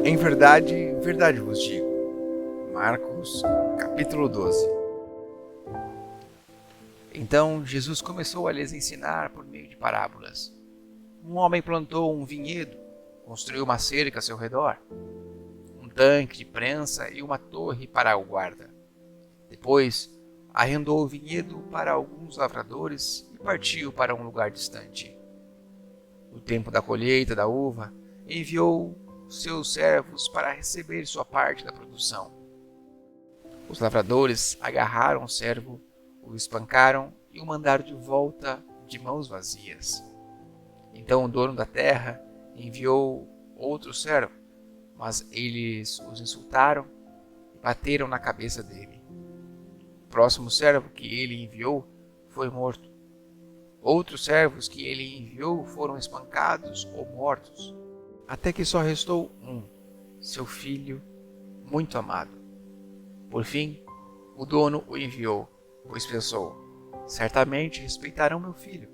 Em verdade vos digo. Marcos, capítulo 12. Então Jesus começou a lhes ensinar por meio de parábolas. Um homem plantou um vinhedo, construiu uma cerca a seu redor, um tanque de prensa e uma torre para o guarda. Depois, arrendou o vinhedo para alguns lavradores e partiu para um lugar distante. No tempo da colheita da uva, enviou seus servos para receber sua parte da produção. Os lavradores agarraram o servo, o espancaram e o mandaram de volta de mãos vazias. Então o dono da terra enviou outro servo, mas eles os insultaram e bateram na cabeça dele. O próximo servo que ele enviou foi morto. Outros servos que ele enviou foram espancados ou mortos, até que só restou um, seu filho muito amado. Por fim, o dono o enviou, pois pensou: certamente respeitarão meu filho.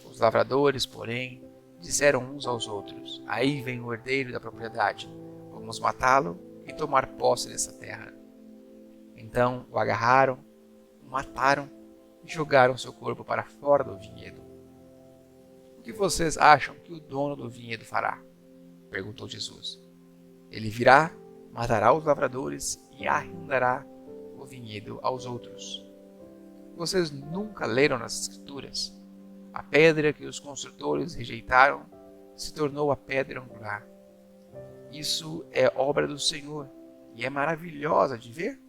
Os lavradores, porém, disseram uns aos outros: aí vem o herdeiro da propriedade, vamos matá-lo e tomar posse dessa terra. Então o agarraram, o mataram e jogaram seu corpo para fora do vinhedo. O que vocês acham que o dono do vinhedo fará? Perguntou Jesus. Ele virá, matará os lavradores e arrendará o vinhedo aos outros. Vocês nunca leram nas Escrituras? A pedra que os construtores rejeitaram se tornou a pedra angular. Isso é obra do Senhor e é maravilhosa de ver.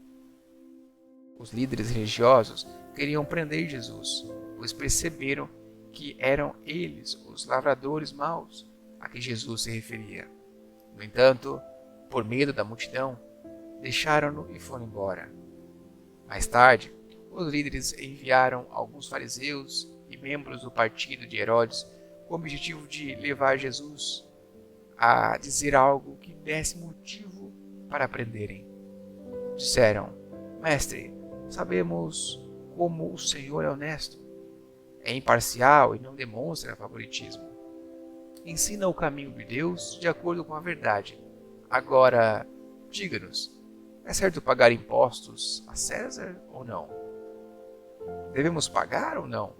Os líderes religiosos queriam prender Jesus, pois perceberam que eram eles os lavradores maus a que Jesus se referia. No entanto, por medo da multidão, deixaram-no e foram embora. Mais tarde, os líderes enviaram alguns fariseus e membros do partido de Herodes com o objetivo de levar Jesus a dizer algo que desse motivo para prenderem. Disseram: Mestre, sabemos como o Senhor é honesto, é imparcial e não demonstra favoritismo. Ensina o caminho de Deus de acordo com a verdade. Agora, diga-nos, é certo pagar impostos a César ou não? Devemos pagar ou não?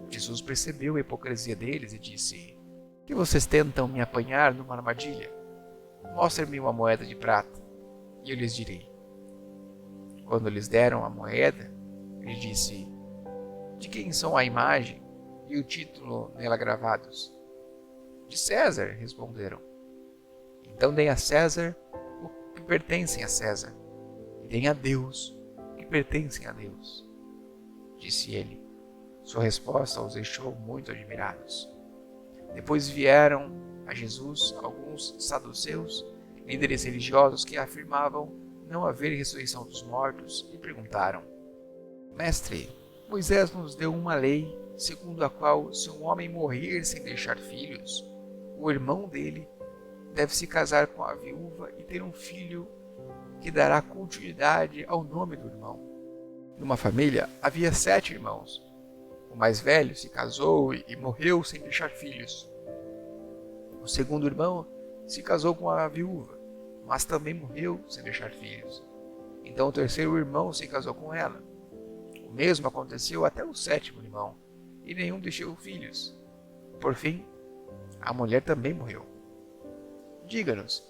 Jesus percebeu a hipocrisia deles e disse: que vocês tentam me apanhar numa armadilha? Mostre-me uma moeda de prata, e eu lhes direi. Quando lhes deram a moeda, ele disse: de quem são a imagem e o título nela gravados? De César, responderam. Então deem a César o que pertencem a César, e deem a Deus o que pertencem a Deus. Disse ele. Sua resposta os deixou muito admirados. Depois vieram a Jesus alguns saduceus, líderes religiosos que afirmavam não haver ressurreição dos mortos, e perguntaram: Mestre, Moisés nos deu uma lei, segundo a qual, se um homem morrer sem deixar filhos, o irmão dele deve se casar com a viúva e ter um filho que dará continuidade ao nome do irmão. Numa família havia 7 irmãos. O mais velho se casou e morreu sem deixar filhos. O segundo irmão se casou com a viúva, mas também morreu sem deixar filhos. Então o terceiro irmão se casou com ela. O mesmo aconteceu até o 7º irmão, e nenhum deixou filhos. Por fim, a mulher também morreu. Diga-nos,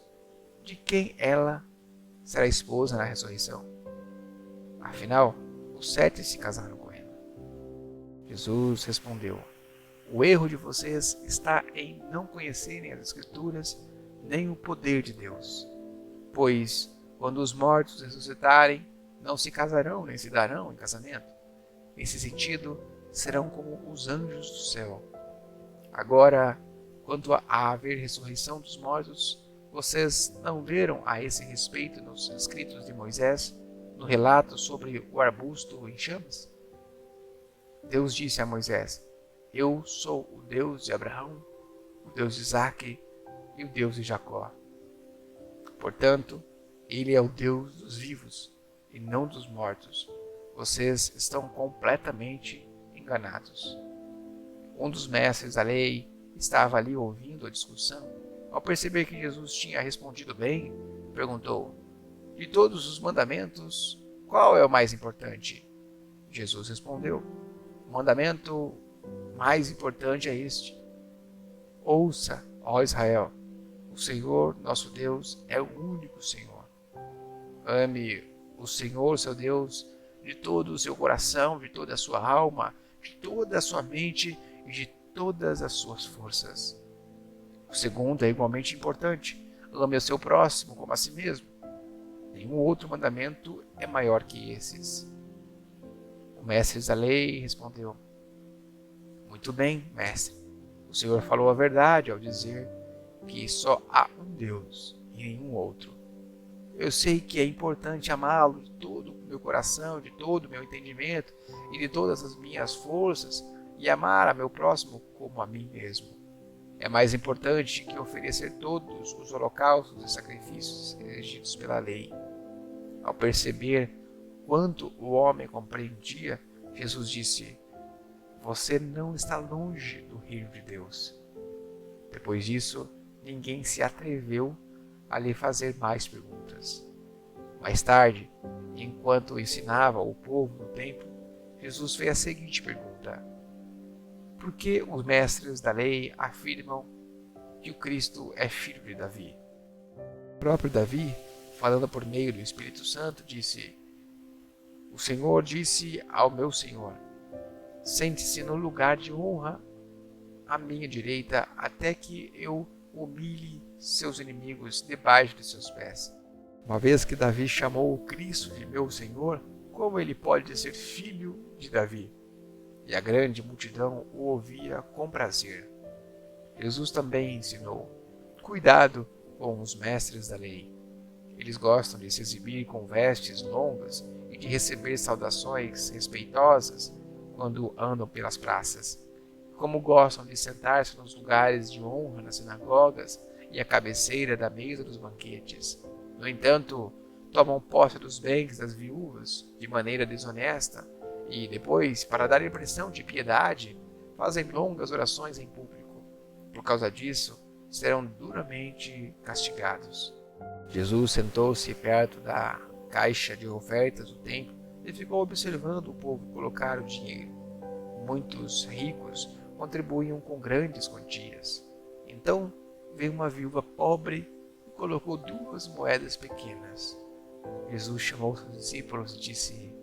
de quem ela será esposa na ressurreição? Afinal, os 7 se casaram com ela. Jesus respondeu: o erro de vocês está em não conhecerem as Escrituras nem o poder de Deus. Pois, quando os mortos ressuscitarem, não se casarão nem se darão em casamento. Nesse sentido, serão como os anjos do céu. Agora, quanto a haver ressurreição dos mortos, vocês não leram a esse respeito nos escritos de Moisés, no relato sobre o arbusto em chamas? Deus disse a Moisés: eu sou o Deus de Abraão, o Deus de Isaque e o Deus de Jacó. Portanto, ele é o Deus dos vivos e não dos mortos. Vocês estão completamente enganados. Um dos mestres da lei estava ali ouvindo a discussão Ao perceber que Jesus tinha respondido bem, perguntou: de todos os mandamentos, qual é o mais importante? Jesus respondeu: o mandamento mais importante é este: ouça, ó Israel, o Senhor nosso Deus é o único Senhor. Ame o Senhor, seu Deus, de todo o seu coração, de toda a sua alma, de toda a sua mente e de todas as suas forças. O segundo é igualmente importante: ame o seu próximo como a si mesmo. Nenhum outro mandamento é maior que esses. O mestre da lei respondeu: muito bem, mestre. O Senhor falou a verdade ao dizer que só há um Deus e nenhum outro. Eu sei que é importante amá-lo de todo o meu coração, de todo o meu entendimento e de todas as minhas forças, e amar a meu próximo como a mim mesmo. É mais importante que oferecer todos os holocaustos e sacrifícios exigidos pela lei. Ao perceber quanto o homem compreendia, Jesus disse: você não está longe do reino de Deus. Depois disso, ninguém se atreveu a lhe fazer mais perguntas. Mais tarde, enquanto ensinava o povo no templo, Jesus fez a seguinte pergunta: por que os mestres da lei afirmam que o Cristo é filho de Davi? O próprio Davi, falando por meio do Espírito Santo, disse: o Senhor disse ao meu Senhor: sente-se no lugar de honra à minha direita, até que eu humilhe seus inimigos debaixo de seus pés. Uma vez que Davi chamou o Cristo de meu Senhor, como ele pode ser filho de Davi? E a grande multidão o ouvia com prazer. Jesus também ensinou: cuidado com os mestres da lei. Eles gostam de se exibir com vestes longas e de receber saudações respeitosas quando andam pelas praças. Como gostam de sentar-se nos lugares de honra nas sinagogas e à cabeceira da mesa dos banquetes. No entanto, tomam posse dos bens das viúvas de maneira desonesta e, depois, para dar impressão de piedade, fazem longas orações em público. Por causa disso, serão duramente castigados. Jesus sentou-se perto da caixa de ofertas do templo e ficou observando o povo colocar o dinheiro. Muitos ricos contribuíam com grandes quantias. Então veio uma viúva pobre e colocou 2 moedas pequenas. Jesus chamou seus discípulos e disse: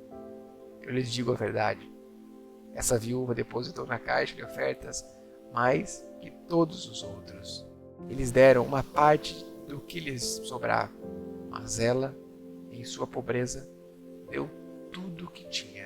eu lhes digo a verdade, essa viúva depositou na caixa de ofertas mais que todos os outros. Eles deram uma parte do que lhes sobrava, mas ela, em sua pobreza, deu tudo o que tinha.